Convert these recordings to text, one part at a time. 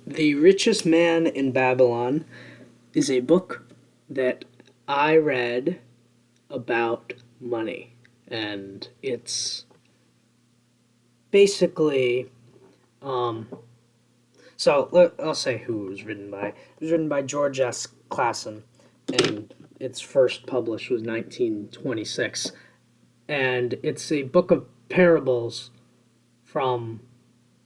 The Richest Man in Babylon is a book that I read about money. And it's basically, um, I'll say who it was written by. It was written by George S. Clason, and its first published was 1926. And it's a book of parables from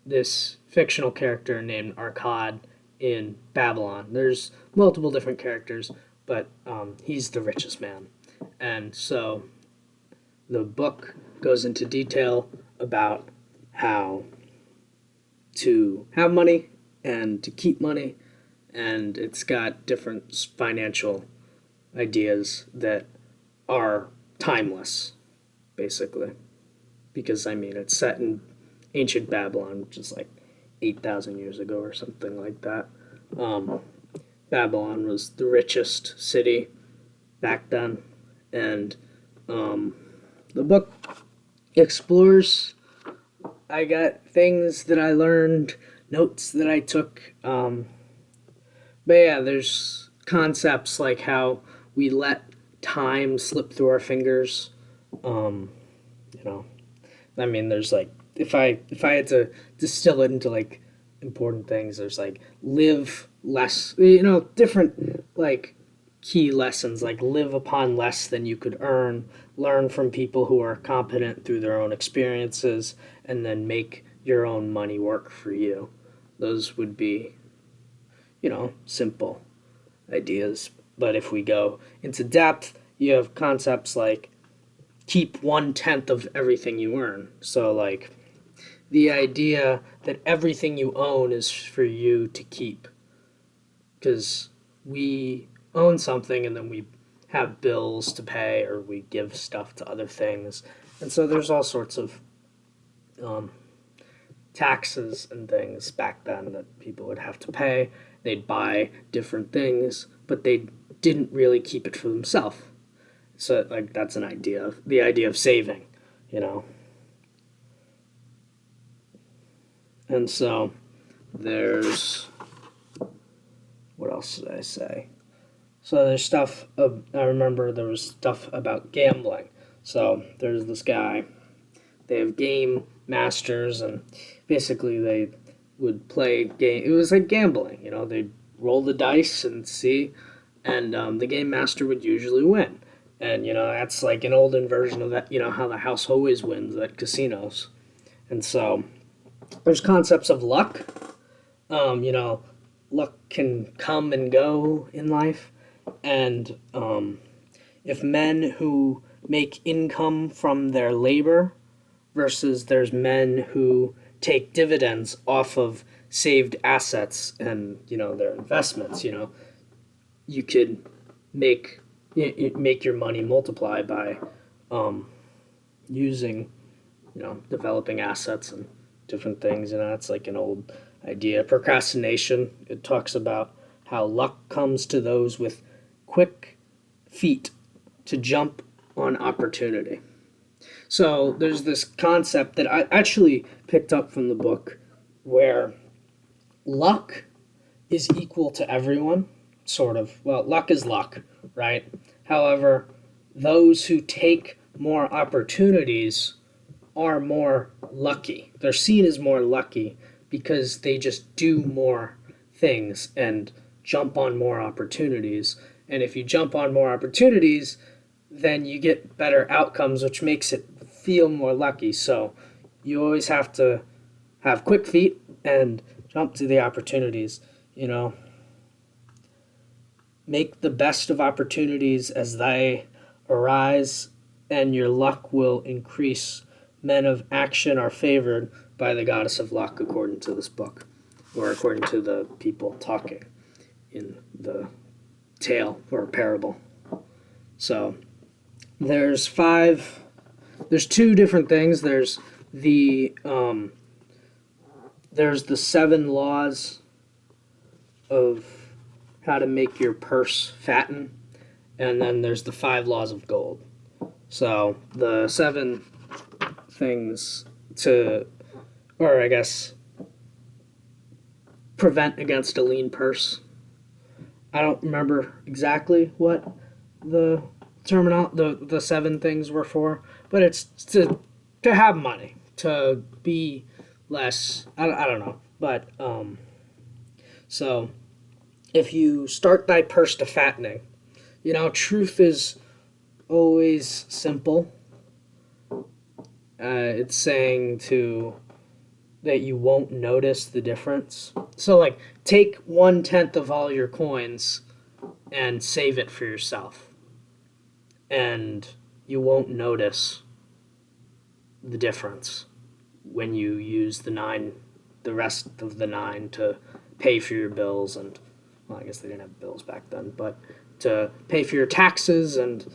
this fictional character named Arkad in Babylon. There's multiple different characters, but he's the richest man. And so the book goes into detail about how to have money and to keep money, and it's got different financial ideas that are timeless, basically. Because, I mean, it's set in ancient Babylon, which is like 8,000 years ago or something like that. Um, Babylon was the richest city back then, and um, the book explores. I got things that I learned, notes that I took. But yeah, there's concepts like how we let time slip through our fingers. Um, you know, I mean, there's like if I had to distill it into like important things, there's like live less. Different like key lessons like live upon less than you could earn, learn from people who are competent through their own experiences, and then make your own money work for you. Those would be, simple ideas. But if we go into depth, you have concepts like keep 1/10 of everything you earn. So, like, the idea that everything you own is for you to keep. Because we own something and then we have bills to pay or we give stuff to other things. And so there's all sorts of um, taxes and things back then that people would have to pay. They'd buy different things, but they didn't really keep it for themselves. So, like, that's an idea, the idea of saving, you know. And so there's, what else did I say? So there's stuff I remember there was stuff about gambling. So there's this guy. They have game masters, and basically they would play game. It was like gambling, They'd roll the dice and see, and the game master would usually win. And that's like an olden version of that. How the house always wins at casinos. And so there's concepts of luck. Luck can come and go in life. And if men who make income from their labor versus there's men who take dividends off of saved assets and their investments, you could make your money multiply by using developing assets and different things. It's like an old idea. Procrastination, it talks about how luck comes to those with quick feet to jump on opportunity. So there's this concept that I actually picked up from the book where luck is equal to everyone, sort of. Well, luck is luck, right? However, those who take more opportunities are more lucky. They're seen as more lucky because they just do more things and jump on more opportunities. And if you jump on more opportunities, then you get better outcomes, which makes it feel more lucky. So you always have to have quick feet and jump to the opportunities, Make the best of opportunities as they arise, and your luck will increase. Men of action are favored by the goddess of luck, according to this book, or according to the people talking in the tale or parable. So there's two different things. There's the 7 laws of how to make your purse fatten, and then there's the 5 laws of gold. So the 7 things or I guess prevent against a lean purse. I don't remember exactly what the the seven things were for, but it's to have money, to be less. I don't know, but so if you start thy purse to fattening, truth is always simple. It's saying to that you won't notice the difference. So like take 1/10 of all your coins and save it for yourself, and you won't notice the difference when you use the rest of the nine to pay for your bills and, well, I guess they didn't have bills back then, but to pay for your taxes and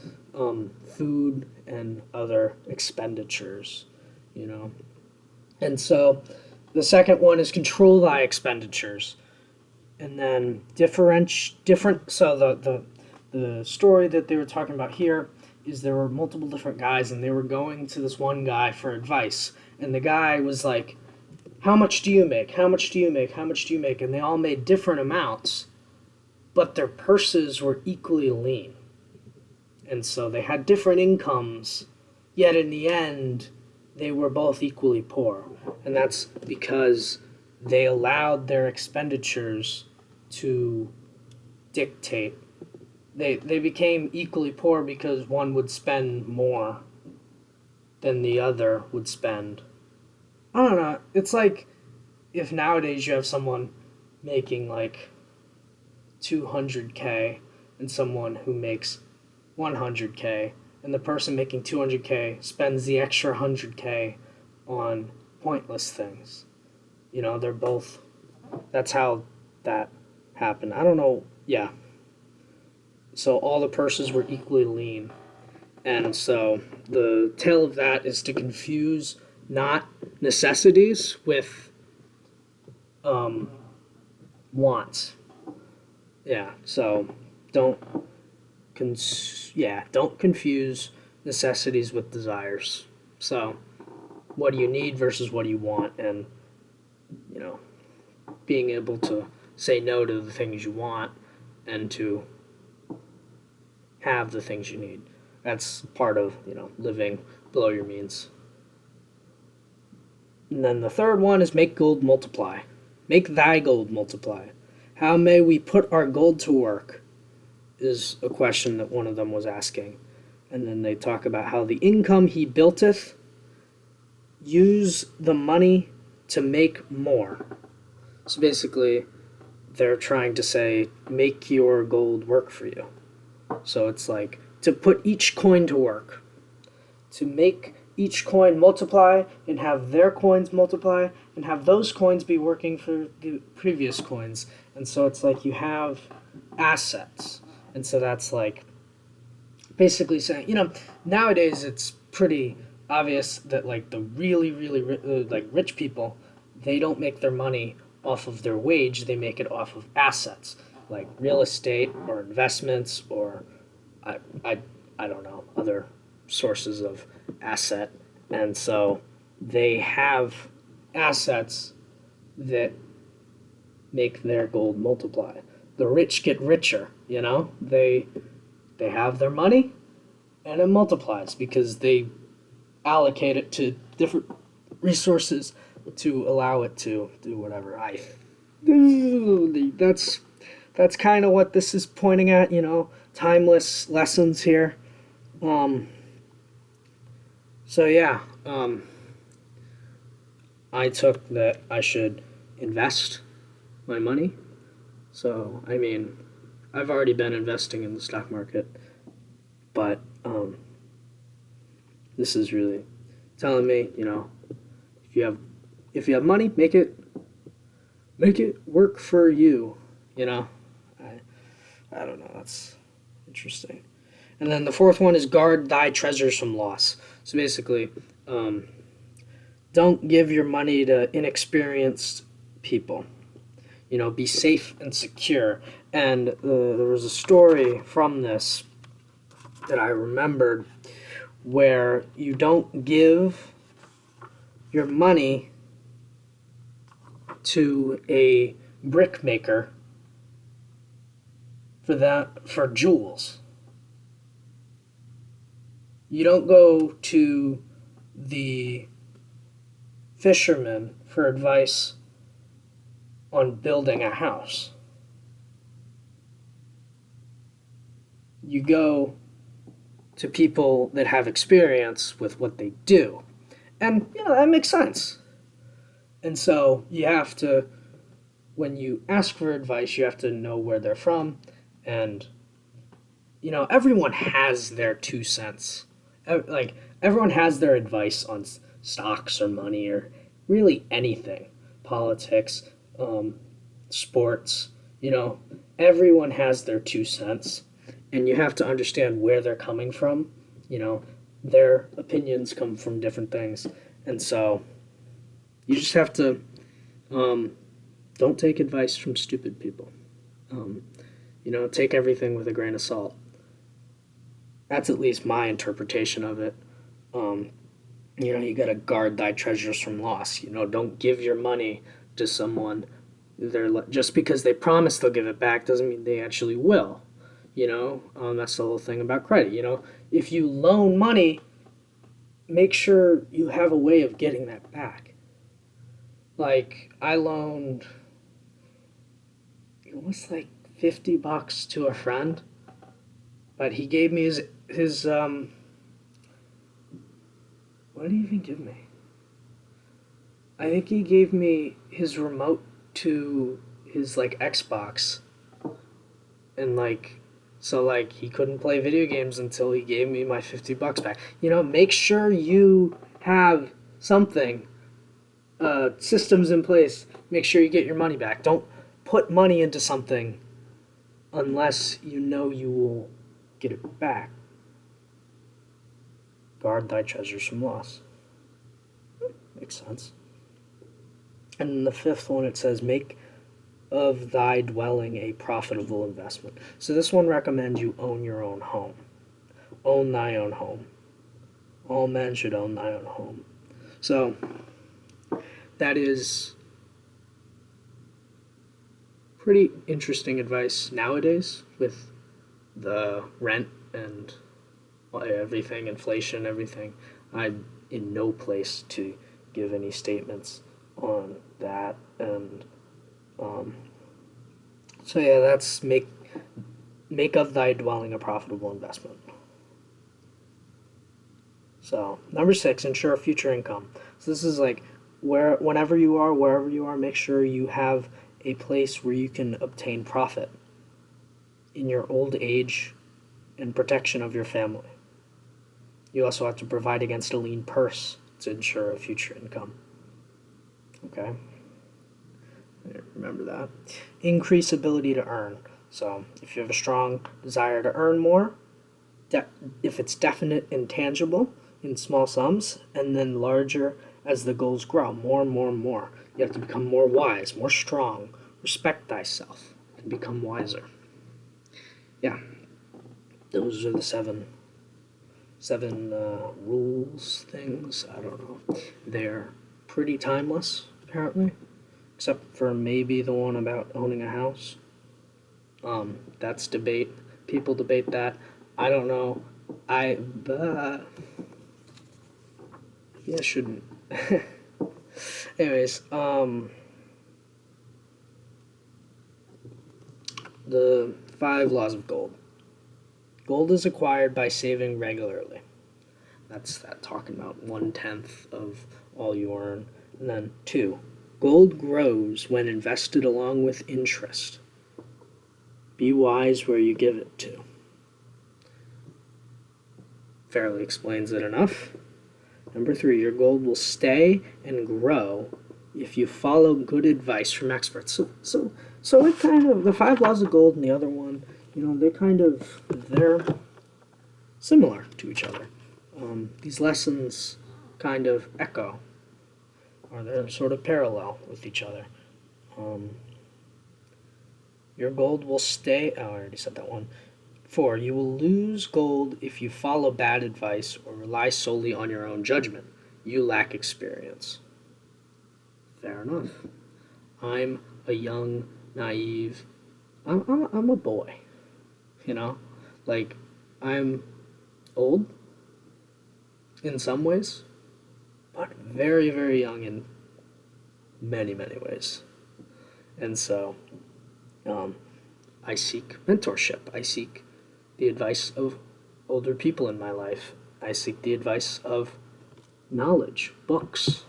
food and other expenditures, And so the second one is control thy expenditures. And then different. So the story that they were talking about here is there were multiple different guys, and they were going to this one guy for advice. And the guy was like, how much do you make? How much do you make? How much do you make? And they all made different amounts, but their purses were equally lean. And so they had different incomes, yet in the end, they were both equally poor. And that's because they allowed their expenditures to dictate. They became equally poor because one would spend more than the other would spend. I don't know. It's like if nowadays you have someone making like 200K and someone who makes 100K, and the person making 200K spends the extra 100K on pointless things. They're both. That's how that happened. I don't know. Yeah. So all the purses were equally lean. And so the tale of that is to confuse not necessities with wants. Yeah. So don't confuse necessities with desires. So what do you need versus what do you want, and being able to say no to the things you want and to have the things you need. That's part of, living below your means. And then the third one is make gold multiply. Make thy gold multiply. How may we put our gold to work is a question that one of them was asking. And then they talk about how the income he buildeth, use the money to make more. So basically, they're trying to say, make your gold work for you. So it's like to put each coin to work, to make each coin multiply and have their coins multiply and have those coins be working for the previous coins. And so it's like you have assets. And so that's like basically saying, nowadays it's pretty obvious that like the really, really rich people, they don't make their money off of their wage, they make it off of assets like real estate or investments or I don't know, other sources of asset. And so they have assets that make their gold multiply. The rich get richer, They have their money and it multiplies because they allocate it to different resources to allow it to do whatever. That's kind of what this is pointing at, timeless lessons here. So yeah, I took that I should invest my money. So I mean, I've already been investing in the stock market, but this is really telling me, if you have money, make it work for you. I don't know. That's interesting. And then the fourth one is guard thy treasures from loss. So basically, don't give your money to inexperienced people. Be safe and secure. And there was a story from this that I remembered where you don't give your money to a brick maker for jewels. You don't go to the fisherman for advice on building a house. You go to people that have experience with what they do. And, that makes sense. And so you have to, when you ask for advice, you have to know where they're from. And, everyone has their 2 cents. Like, everyone has their advice on stocks or money or really anything, politics, sports. Everyone has their 2 cents, and you have to understand where they're coming from. Their opinions come from different things, and so you just have to don't take advice from stupid people. Take everything with a grain of salt. That's at least my interpretation of it. You got to guard thy treasures from loss. Don't give your money to someone. Just because they promise they'll give it back doesn't mean they actually will. That's the whole thing about credit. If you loan money, make sure you have a way of getting that back. Like, I loaned, it was like $50 to a friend, but he gave me his what did he even give me? I think he gave me his remote to his Xbox, and so he couldn't play video games until he gave me my $50 back. Make sure you have something, systems in place. Make sure you get your money back. Don't put money into something unless you know you will get it back. Guard thy treasures from loss. Makes sense. And in the fifth one, it says, make of thy dwelling a profitable investment. So this one recommends you own your own home. Own thy own home. All men should own thy own home. So that is pretty interesting advice nowadays with the rent and everything, inflation, everything. I'm in no place to give any statements on that. And so yeah, that's make of thy dwelling a profitable investment. So number 6, ensure future income. So this is wherever you are, make sure you have a place where you can obtain profit in your old age and protection of your family. You also have to provide against a lean purse to ensure a future income. Okay? Remember that. Increase ability to earn. So if you have a strong desire to earn more, if it's definite and tangible in small sums, and then larger as the goals grow, more and more and more. You have to become more wise, more strong, respect thyself, and become wiser. Yeah, those are the seven rules things. I don't know. They're pretty timeless, apparently, except for maybe the one about owning a house. That's debate. People debate that. I don't know. I shouldn't. Anyways, the 5 laws of gold. Gold is acquired by saving regularly. That's that talking about 1/10 of all you earn. And then 2, gold grows when invested along with interest. Be wise where you give it to. Fairly explains it enough. Number 3, your gold will stay and grow if you follow good advice from experts. So it kind of, the 5 laws of gold and the other one, they're similar to each other. These lessons kind of echo, or they're sort of parallel with each other. Your gold will stay, I already said that one. 4, you will lose gold if you follow bad advice or rely solely on your own judgment. You lack experience. Fair enough. I'm a young, naive. I'm a boy, you know, like I'm old in some ways, but very, very young in many, many ways. And so um, I seek mentorship. I seek the advice of older people in my life. I seek the advice of knowledge, books,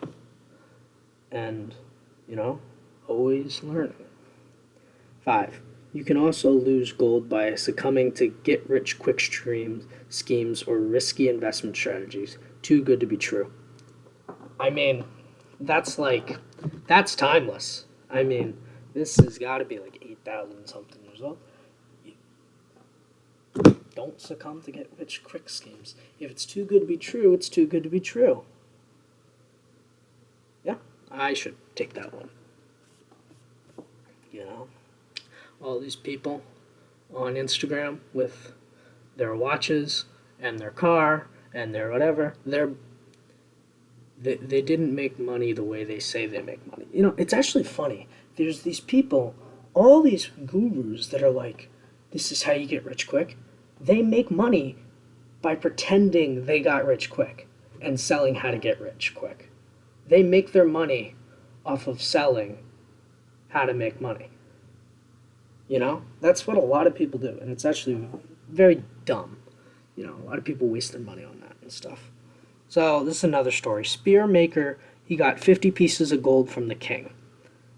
and, you know, always learning. 5. You can also lose gold by succumbing to get rich quick schemes or risky investment strategies. Too good to be true. I mean, that's like, that's timeless. I mean, this has got to be like 8,000 something years old. Don't succumb to get rich quick schemes. If it's too good to be true, it's too good to be true. Yeah, I should take that one. You know, all these people on Instagram with their watches and their car and their whatever, they didn't make money the way they say they make money. You know, it's actually funny. There's these people, all these gurus that are like, this is how you get rich quick. They make money by pretending they got rich quick and selling how to get rich quick. They make their money off of selling how to make money. You know, that's what a lot of people do, and it's actually very dumb. You know, a lot of people waste their money on that and stuff. So this is another story. Spear maker, he got 50 pieces of gold from the king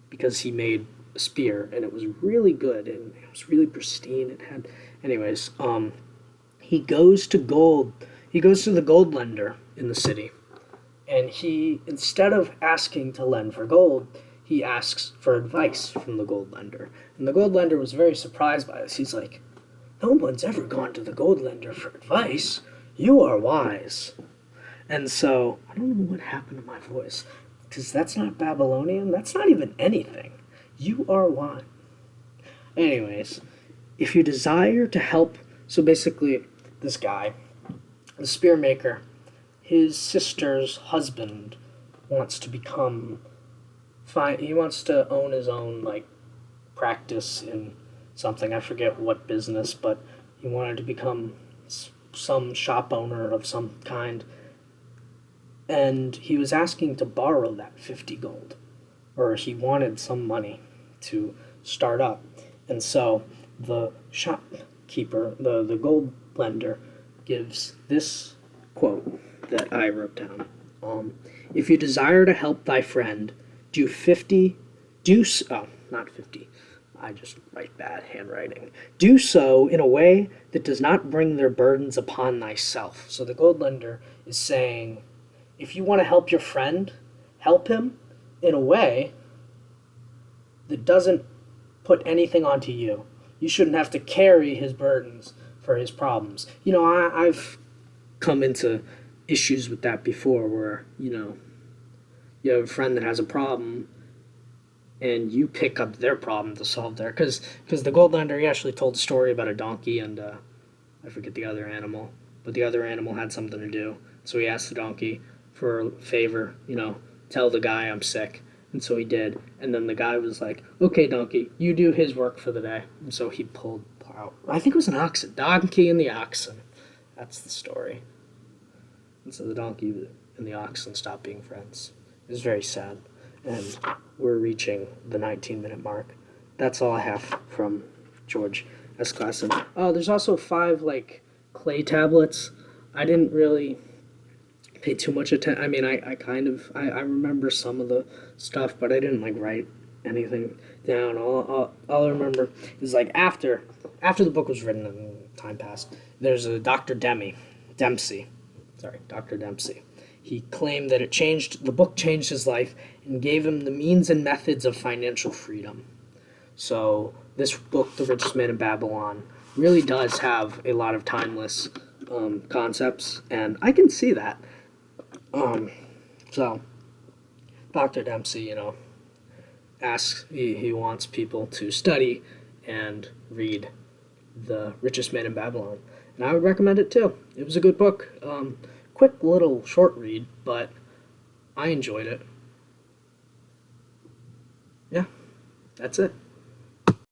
because he made a spear, and it was really good, and it was really pristine. It had, anyways, he goes to the gold lender in the city, and he, instead of asking to lend for gold, he asks for advice from the gold lender. And the gold lender was very surprised by this. He's like, no one's ever gone to the gold lender for advice. You are wise. And so, I don't know what happened to my voice, because that's not Babylonian. That's not even anything. You are wise. Anyways, if you desire to help, so basically, this guy, the spear maker, his sister's husband wants to become fine. He wants to own his own like practice in something. I forget what business, but he wanted to become some shop owner of some kind. And he was asking to borrow that 50 gold, or he wanted some money to start up. And so the shopkeeper, the gold lender, gives this quote that I wrote down. If you desire to help thy friend, not 50. I just write bad handwriting. Do so in a way that does not bring their burdens upon thyself. So the gold lender is saying, if you want to help your friend, help him in a way that doesn't put anything onto you. You shouldn't have to carry his burdens for his problems. You know, I've come into issues with that before where, you know, you have a friend that has a problem and you pick up their problem to solve their, because the gold lender, he actually told a story about a donkey and I forget the other animal, but the other animal had something to do. So he asked the donkey for a favor, you know, tell the guy I'm sick. And so he did. And then the guy was like, okay, donkey, you do his work for the day. And so he pulled out, I think it was an oxen, donkey and the oxen. That's the story. And so the donkey and the oxen stopped being friends. It was very sad. And we're reaching the 19-minute mark. That's all I have from George S. Clason. Oh, there's also 5, like, clay tablets. I didn't really pay too much attention. I mean, I remember some of the stuff, but I didn't, like, write anything down. All I remember is, like, after the book was written and time passed, there's a Dr. Dempsey. He claimed that the book changed his life and gave him the means and methods of financial freedom. So this book, The Richest Man in Babylon, really does have a lot of timeless concepts, and I can see that. So Dr. Dempsey, you know, asks, he wants people to study and read The Richest Man in Babylon, and I would recommend it too. It was a good book. Quick little short read, but I enjoyed it. Yeah. That's it.